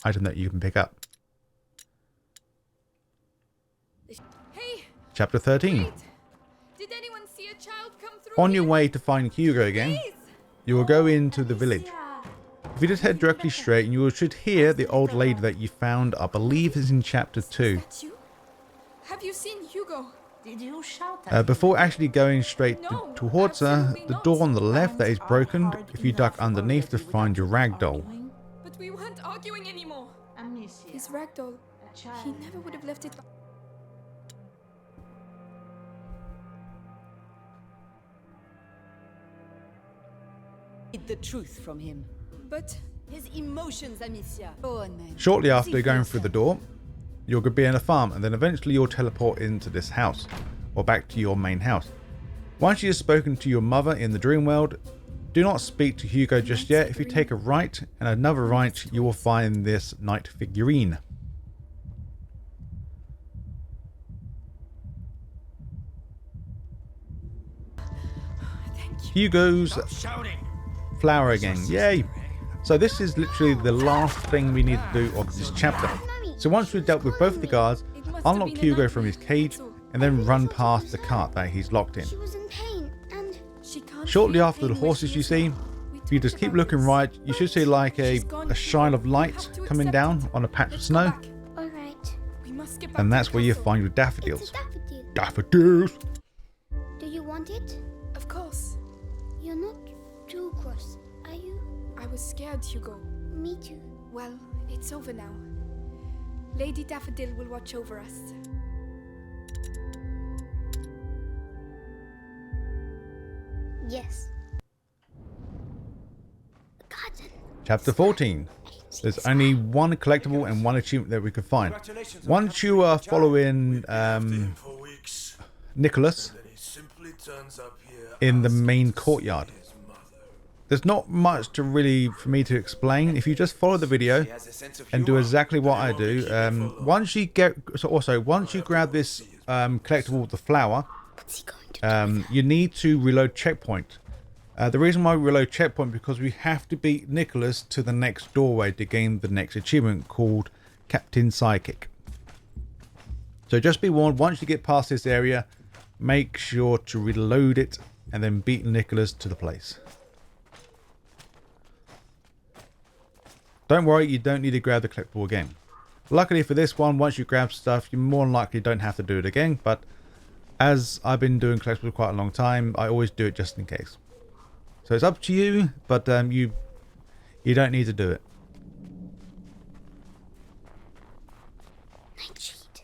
Speaker 1: Item that you can pick up.
Speaker 2: Hey,
Speaker 1: Chapter 13.
Speaker 2: wait! Did anyone see a child come through
Speaker 1: On
Speaker 2: here?
Speaker 1: your way to find Hugo again,
Speaker 2: Please?
Speaker 1: you will go into the village. If you just head directly straight, you should hear the old lady that you found, I believe is in chapter 2.
Speaker 2: Is that you? Have you seen Hugo?
Speaker 7: Did you shout
Speaker 1: Before actually going straight towards her, the door on the left that is broken, if you duck underneath to find your ragdoll.
Speaker 2: But we weren't arguing anymore. His ragdoll. He never would have left it.
Speaker 7: The truth from him.
Speaker 2: But
Speaker 7: His emotions, Amicia. Go on, then.
Speaker 1: Shortly after going through the door, you'll be in a farm, and then eventually you'll teleport into this house, or back to your main house. Once you have spoken to your mother in the dream world, do not speak to Hugo just yet. If you take a right and another right, you will find this knight figurine. Hugo's flower again. Yay! So this is literally the last thing we need to do of this chapter. So once we've dealt with both the guards, unlock Hugo from his cage, and then run past the cart that he's locked in.
Speaker 4: She was in pain, and
Speaker 2: she can't
Speaker 1: Shortly
Speaker 2: feel
Speaker 1: after the
Speaker 2: pain when
Speaker 1: horses
Speaker 2: she
Speaker 1: you
Speaker 2: is
Speaker 1: see,
Speaker 2: gone. We
Speaker 1: if you just
Speaker 2: talked
Speaker 1: keep
Speaker 2: about
Speaker 1: looking
Speaker 2: this.
Speaker 1: right, you should see like a
Speaker 2: She's gone,
Speaker 1: shine of
Speaker 2: Hugo.
Speaker 1: light
Speaker 2: We have to
Speaker 1: coming
Speaker 2: accept
Speaker 1: down
Speaker 2: it.
Speaker 1: on a patch of
Speaker 2: Let's
Speaker 1: snow,
Speaker 2: go back.
Speaker 4: alright.
Speaker 2: We must get back
Speaker 1: and
Speaker 2: to
Speaker 1: that's
Speaker 2: the
Speaker 1: where you
Speaker 2: castle.
Speaker 1: find your
Speaker 4: It's a
Speaker 1: daffodils.
Speaker 4: daffodil.
Speaker 1: Daffodils!
Speaker 4: Do you want it?
Speaker 2: Of course.
Speaker 4: You're not too cross, are you?
Speaker 2: I was scared, Hugo.
Speaker 4: Me too.
Speaker 2: Well, it's over now. Lady Daffodil will watch over us.
Speaker 4: Yes. Garden.
Speaker 1: Chapter 14. There's only one collectible and one achievement that we could find.
Speaker 6: Congratulations on
Speaker 1: Once you are following
Speaker 3: For weeks,
Speaker 1: Nicholas
Speaker 3: then he simply turns up here
Speaker 1: in the
Speaker 3: asking
Speaker 1: main
Speaker 3: to see
Speaker 1: courtyard,
Speaker 3: his mother.
Speaker 1: there's not much to really for me to explain. If you just follow the video
Speaker 6: She has a sense of
Speaker 1: and do
Speaker 6: humor.
Speaker 1: exactly what I do, once you get, so also once you grab this collectible, the flower,
Speaker 4: What's he going to do?
Speaker 1: you need to reload checkpoint. The reason why we reload checkpoint because we have to beat Nicholas to the next doorway to gain the next achievement called Captain Psychic. So just be warned, once you get past this area, make sure to reload it and then beat Nicholas to the place. Don't worry, you don't need to grab the collectible again. Luckily for this one, once you grab stuff, you more than likely don't have to do it again, but as I've been doing collectibles for quite a long time, I always do it just in case. So it's up to you, but you don't need to do it.
Speaker 4: Nightshade.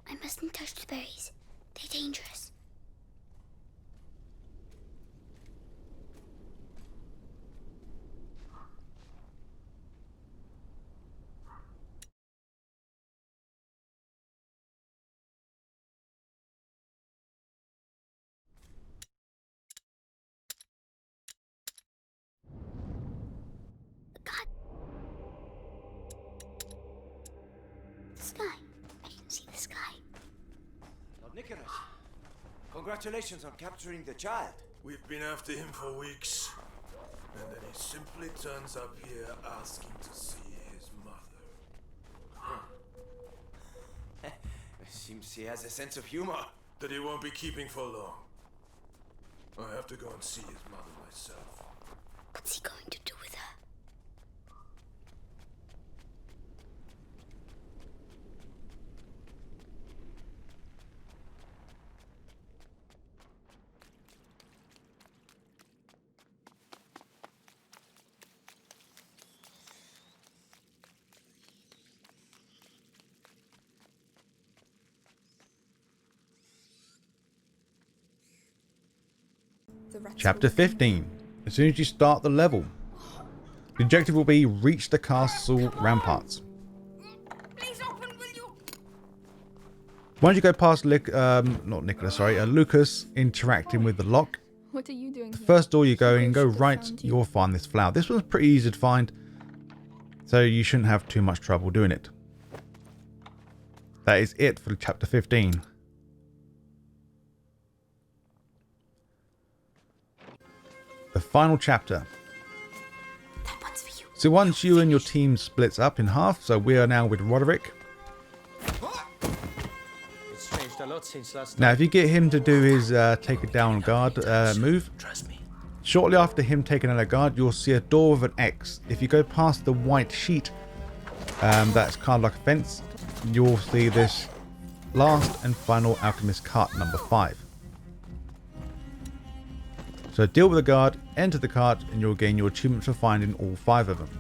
Speaker 4: I mustn't touch the berries. They're dangerous. God. The sky. I can see the sky.
Speaker 6: Lord Nicholas, congratulations on capturing the child.
Speaker 3: We've been after him for weeks, and then he simply turns up here asking to see his mother.
Speaker 6: Seems he has a sense of humor.
Speaker 3: That he won't be keeping for long. I have to go and see his mother myself.
Speaker 4: What's he going to do with her?
Speaker 2: The rats
Speaker 1: Chapter
Speaker 2: will-
Speaker 1: 15. As soon as you start the level, the objective will be reach the castle ramparts.
Speaker 5: Please open, will you?
Speaker 1: Once you go past Lucas interacting with the lock,
Speaker 2: What are you doing
Speaker 1: the
Speaker 2: here?
Speaker 1: first door you go in,
Speaker 2: Hugo
Speaker 1: go
Speaker 2: should have
Speaker 1: right,
Speaker 2: found you.
Speaker 1: you'll find this flower. This one's pretty easy to find, so you shouldn't have too much trouble doing it. That is it for chapter 15. The final chapter.
Speaker 5: That one's for you.
Speaker 1: So once you and your team splits up in half, so we are now with Roderick.
Speaker 6: It's changed a lot since last
Speaker 1: Now if you get him to do his take it down guard move,
Speaker 6: Trust me.
Speaker 1: shortly after him taking out a guard, you'll see a door with an X. If you go past the white sheet, that's kind of like a fence, you'll see this last and final Alchemist Cart number 5. So deal with the guard, enter the cart, and you'll gain your achievement for finding all 5 of them.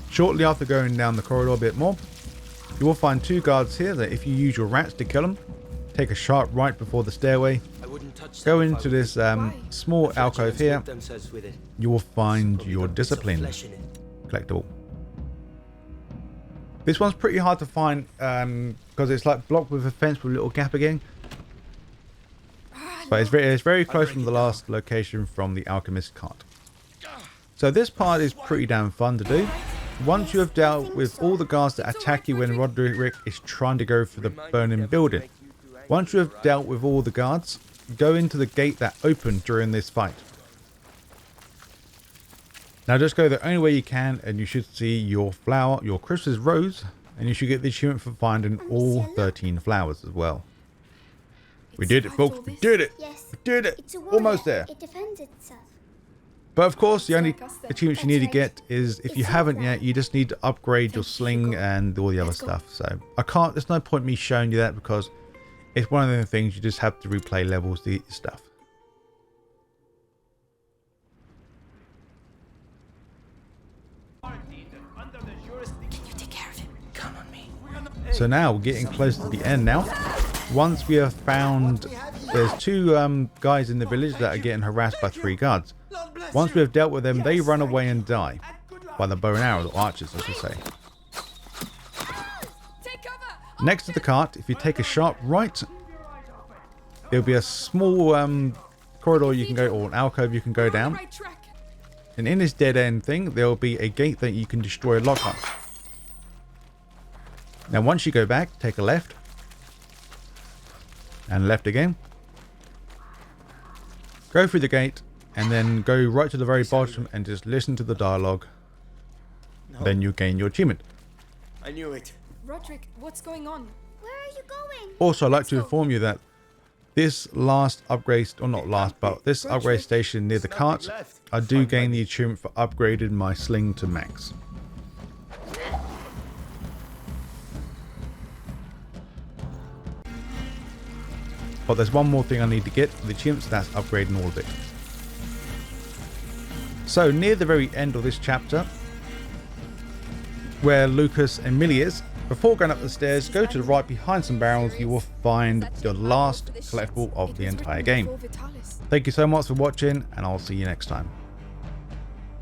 Speaker 1: Shortly after going down the corridor a bit more, you will find 2 guards here that if you use your rats to kill them, take a sharp right before the stairway,
Speaker 6: I wouldn't touch
Speaker 1: go
Speaker 6: them if I
Speaker 1: into
Speaker 6: were
Speaker 1: this
Speaker 6: you.
Speaker 1: small
Speaker 6: The
Speaker 1: alcove
Speaker 6: flatulence
Speaker 1: here,
Speaker 6: whip themselves with it.
Speaker 1: you will find
Speaker 6: Probably
Speaker 1: your
Speaker 6: got bits of
Speaker 1: discipline
Speaker 6: flesh in it.
Speaker 1: collectible. This one's pretty hard to find because it's like blocked with a fence with a little gap again. But it's very close from the last location from the Alchemist Cart. So this part is pretty damn fun to do. Once you have dealt with all the guards that attack you when Roderick is trying to go for the burning building. Once you have dealt with all the guards, go into the gate that opened during this fight. Now just go the only way you can and you should see your flower, your Christmas rose, and you should get the achievement for finding all 13 flowers as well. We did it, folks. We did it.
Speaker 4: Yes.
Speaker 1: We did it.
Speaker 4: It's a warrior.
Speaker 1: Almost there.
Speaker 4: It defends itself.
Speaker 1: But of course, the only
Speaker 2: like us then.
Speaker 1: achievements you need to get is, if you
Speaker 4: It's
Speaker 1: haven't
Speaker 4: like
Speaker 1: yet, you just need to upgrade your sling and all the other stuff. So I can't, there's no point me showing you that because it's one of the things you just have to replay levels to get your stuff.
Speaker 5: Can you take care of him?
Speaker 6: Come on me.
Speaker 1: So now we're getting close to the end now. Once we have found, there's 2 guys in the village that are getting harassed by 3 guards. Once we have dealt with them, they run away and die. By the bow and arrow, or archers, I should say.
Speaker 2: Take cover!
Speaker 1: Next to the cart, if you take a sharp right, there'll be a small corridor you can go, or an alcove you can go down.
Speaker 2: Right track.
Speaker 1: And in this dead end thing, there'll be a gate that you can destroy a lock on. Now once you go back, take a left. And left again. Go through the gate. And then go right to the very bottom and just listen to the dialogue. Then you gain your achievement.
Speaker 6: I knew it.
Speaker 2: Roderick, what's going on?
Speaker 4: Where are you going?
Speaker 1: Also, I'd like to inform you that this last upgrade, or not last, but this upgrade station near the cart, I do gain the achievement for upgrading my sling to max. But there's one more thing I need to get for the achievements, that's upgrading all of it. So near the very end of this chapter, where Lucas and Millie is, before going up the stairs, go to the right behind some barrels, you will find the last collectible of the entire game. Thank you so much for watching, and I'll see you next time.